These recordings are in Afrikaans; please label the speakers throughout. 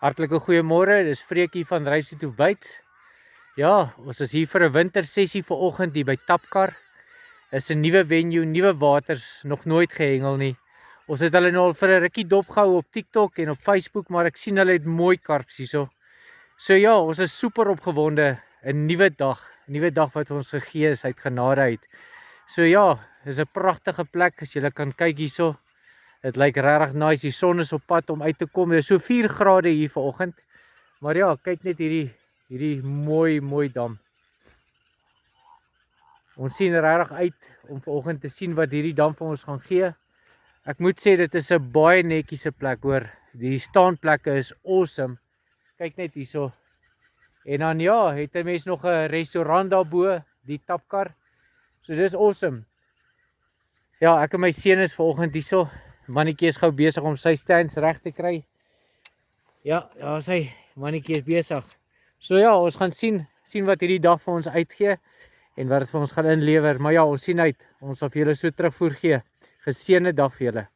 Speaker 1: Hartlike goeiemôre, dis Freekie van Reisetoof Bytes. Ja, ons is hier vir 'n wintersessie vanoggend hier by Tapkar. Is 'n nuwe venue, nuwe waters, nog nooit gehengel nie. Ons het hulle nou al vir 'n rukkie dopgehou op TikTok en op Facebook, maar ek sien hulle het mooi karps hierso. So ja, ons is super opgewonde. 'n nuwe dag wat ons gegee is uit genade uit. So ja, dis 'n pragtige plek as jy kan kyk hierso. Dit lyk regtig nice, die son is op pad om uit te kom. Dit is so 4 grade hier vanoggend. Maar ja, kyk net hierdie mooi dam. Ons sien regtig uit om vanoggend te sien wat hierdie dam vir ons gaan gee. Ek moet sê dit is 'n baie netjiese plek hoor. Die staanplekke is awesome. Kyk net hierso. En dan ja, het 'n mens nog 'n restaurant daarbo, die Tapkar. So dis awesome. Ja, ek en my seun is vanoggend hierso. Mannetjie is gou besig om sy stands reg te kry. Ja, sy mannetjie is besig. So ja, ons gaan sien wat hierdie dag vir ons uitgee en wat dit vir ons gaan inlewer. Maar ja, ons sien uit. Ons sal vir julle so terugvoer gee. Geseënde dag vir julle.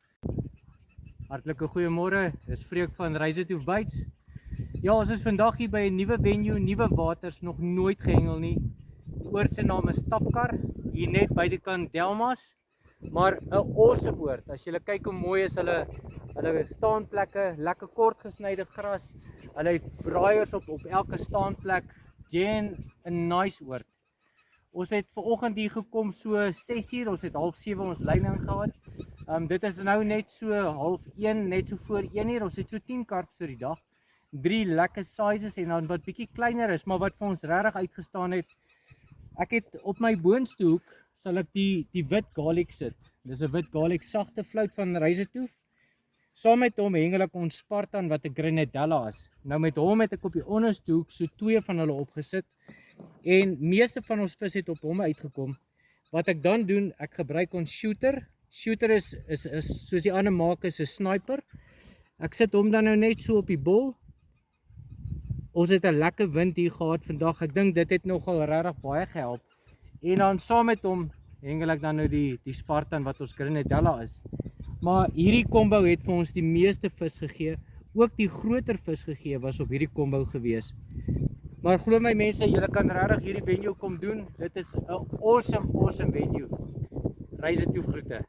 Speaker 1: Hartlike goeiemôre. Dis Freek van Reisetoof Bytes. Ja, ons is vandag hier by 'n nuwe venue, nuwe waters, nog nooit gehengel nie. Die oord se naam is Tapkar, hier net buitekant Delmas. Maar 'n awesome oord. As jy kyk hoe mooi is hulle staanplekke, lekker kort gesnyde gras. Hulle het braaiers op elke staanplek. Gen 'n nice oord. Ons het vanoggend hier gekom so 6uur, ons het 6:30 ons lyn gehad. Dit is nou net so 12:30, net so voor 1uur. Ons het so 10 karps vir die dag. 3 lekker sizes en dan wat bietjie kleiner is, maar wat vir ons regtig uitgestaan het. Ek het op my boonste hoek sal ek die wit garlic sit. Dis 'n wit garlic sagte flout van Reisetoof. Saam met hom hengel ek ons Spartan wat 'n Grenadella is. Nou met hom het ek op die onderste hoek so 2 van hulle opgesit. En meeste van ons vis het op hom uitgekom. Wat ek dan doen, ek gebruik ons shooter. Shooter is soos die ander maak is 'n sniper. Ek sit hom dan nou net so op die bol. Ons het 'n lekker wind hier gehad vandag. Ek dink dit het nogal regtig baie gehelp. En dan saam met hom hengel ek dan nou die Spartan wat ons Grenadella is. Maar hierdie combo het vir ons die meeste vis gegee. Ook die groter vis gegee was op hierdie combo gewees. Maar glo my mense, julle kan regtig hierdie venue kom doen. Dit is 'n awesome venue. Reisetoof groete.